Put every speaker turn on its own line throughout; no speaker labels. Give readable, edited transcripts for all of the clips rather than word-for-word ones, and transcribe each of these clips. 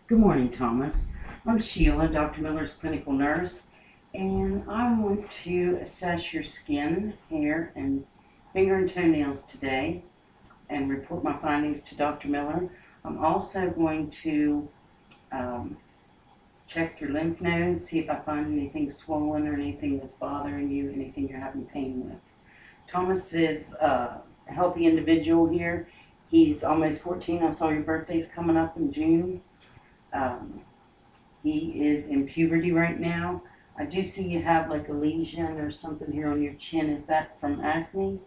Good morning, Thomas. I'm Sheila, Dr. Miller's clinical nurse, and I want to assess your skin, hair, and finger and toenails today and report my findings to Dr. Miller. I'm also going to check your lymph nodes, see if I find anything swollen or anything that's bothering you, anything you're having pain with. Thomas is a healthy individual here. He's almost 14. I saw your birthday's coming up in June. He is in puberty right now. I do see you have like a lesion or something here on your chin. Is that from acne?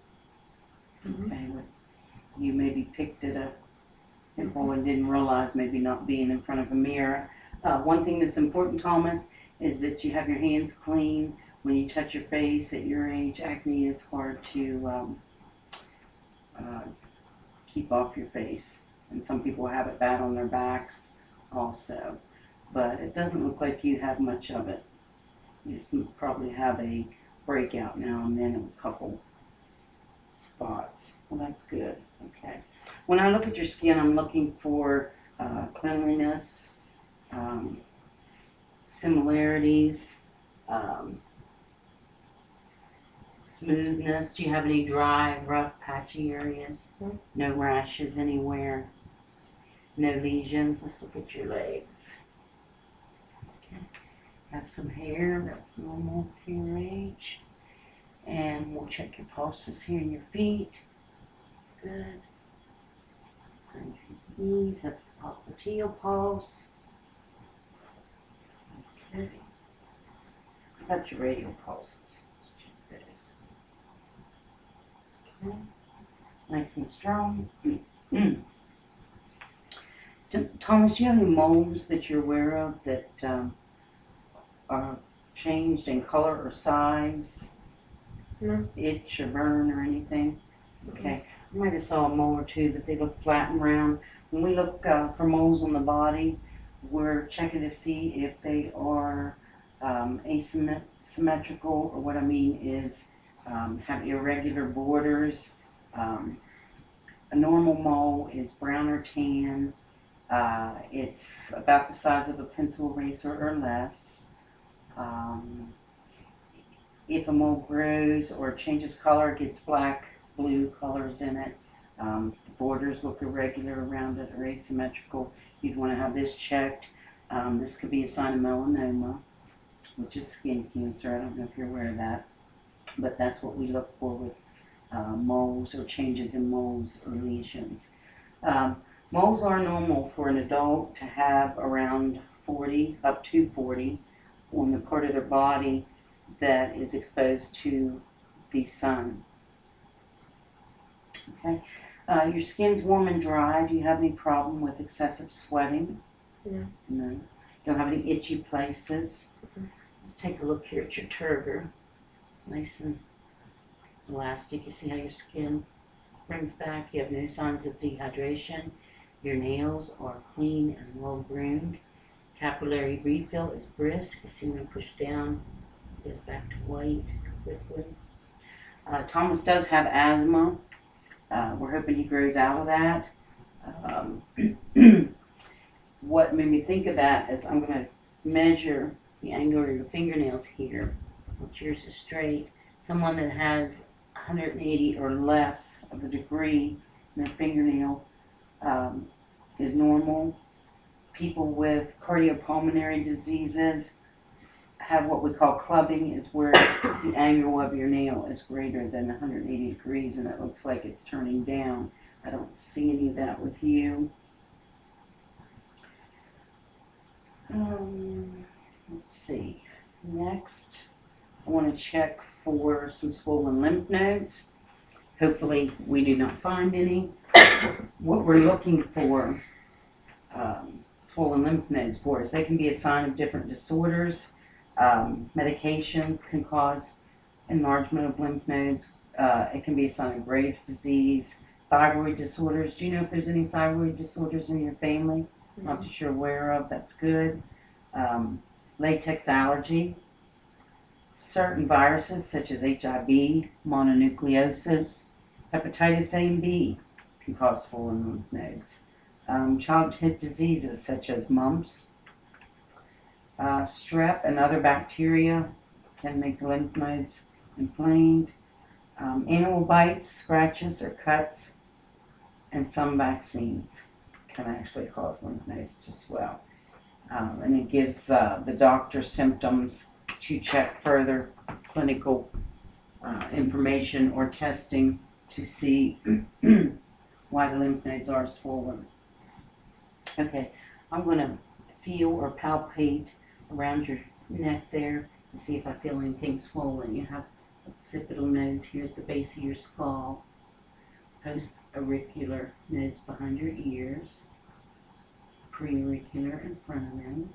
Okay, well, you maybe picked it up and didn't realize, maybe not being in front of a mirror. One thing that's important, Thomas, is that you have your hands clean. When you touch your face at your age, acne is hard to keep off your face. And some people have it bad on their backs also. But it doesn't look like you have much of it. You just probably have a breakout now and then in a couple spots. Well, that's good. Okay. When I look at your skin, I'm looking for cleanliness, similarities, smoothness. Do you have any dry, rough, patchy areas? No rashes anywhere? No lesions? Let's look at your legs. Okay. Have some hair. That's normal for your age. And we'll check your pulses here in your feet. That's good. And your knees. That's the popliteal pulse. Okay. What about your radial pulses? Let's check those. Okay. Nice and strong. Thomas, do you have any moles that you're aware of that are changed in color or size?
No.
Itch or burn or anything? Okay. I might have saw a mole or two, but they look flat and round. When we look for moles on the body, we're checking to see if they are asymmetrical, or what I mean is have irregular borders. A normal mole is brown or tan. It's about the size of a pencil eraser or less. If a mole grows or changes color, gets black, blue colors in it, the borders look irregular around it or asymmetrical, you'd want to have this checked. This could be a sign of melanoma, which is skin cancer. I don't know if you're aware of that, but that's what we look for with moles or changes in moles or lesions. Moles are normal for an adult to have around 40, up to 40, on the part of their body that is exposed to the sun. Okay. Your skin's warm and dry. Do you have any problem with excessive sweating?
No.
No. Don't have any itchy places? Let's take a look here at your turgor. Nice and elastic. You see how your skin springs back. You have no signs of dehydration. Your nails are clean and well groomed. Capillary refill is brisk. You see when you push down, it goes back to white quickly. Thomas does have asthma. We're hoping he grows out of that. What made me think of that is I'm going to measure the angle of your fingernails here, which yours is straight. Someone that has 180 or less of a degree in their fingernail is normal. People with cardiopulmonary diseases have what we call clubbing, is where the angle of your nail is greater than 180 degrees and it looks like it's turning down. I don't see any of that with you. Let's see. Next, I want to check for some swollen lymph nodes. Hopefully we do not find any. What we're looking for swollen lymph nodes for is they can be a sign of different disorders. Medications can cause enlargement of lymph nodes. It can be a sign of Graves' disease, thyroid disorders. Do you know if there's any thyroid disorders in your family? Not that you're aware of. That's good. Latex allergy. Certain viruses such as HIV, mononucleosis, hepatitis A and B can cause swollen lymph nodes. childhood diseases such as mumps, strep, and other bacteria can make the lymph nodes inflamed. Animal bites, scratches, or cuts, and some vaccines can actually cause lymph nodes to swell. And it gives the doctor symptoms to check further clinical information or testing to see why the lymph nodes are swollen. Okay, I'm going to feel or palpate around your neck there and see if I feel anything swollen. You have occipital nodes here at the base of your skull, post-auricular nodes behind your ears, pre-auricular in front of them,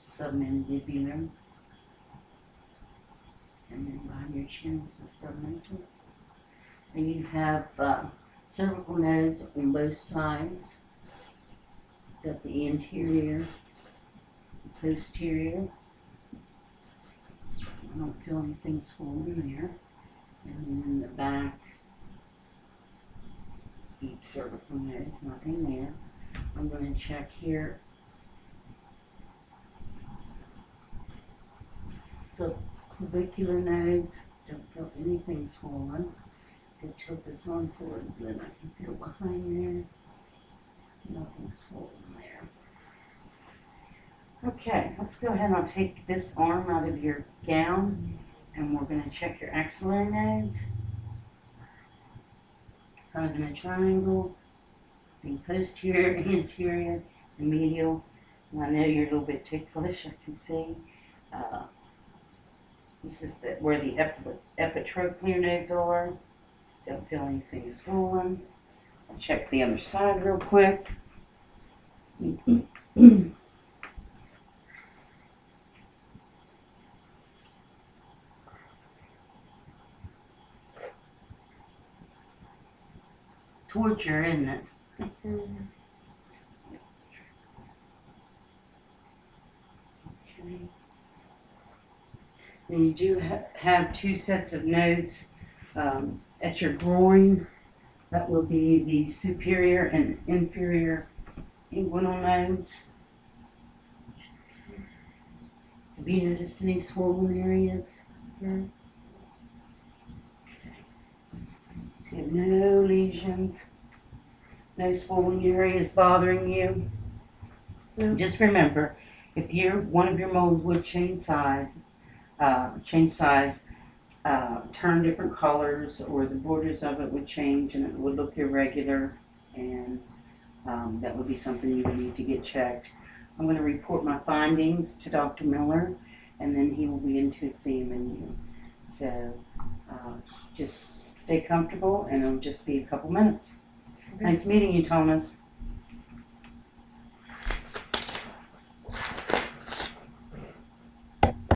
submandibular, and then behind your chin is the submental. And you have cervical nodes on both sides. Got the anterior, the posterior. I don't feel anything swollen there. And then in the back, deep cervical nodes, nothing there. I'm going to check here. Subclavicular nodes, don't feel anything swollen. Could tilt this on forward, then I can feel behind there. Nothing swollen there. Okay, let's go ahead and I'll take this arm out of your gown and we're going to check your axillary nodes. Kind of in a triangle, being posterior, anterior, and medial. And I know you're a little bit ticklish, I can see. This is where the epitrochlear nodes are. Don't feel anything swollen. I'll check the other side real quick. Torture, isn't it? Okay. And you do have two sets of nodes at your groin. That will be the superior and inferior inguinal nodes. Have you noticed any swollen areas here? So you have no lesions, no swollen areas bothering you. No. Just remember, if one of your moles would change size, turn different colors, or the borders of it would change and it would look irregular, and that would be something you would need to get checked. I'm going to report my findings to Dr. Miller, and then he will begin to examine you. So just stay comfortable, and it'll just be a couple minutes. Okay. Nice meeting you, Thomas.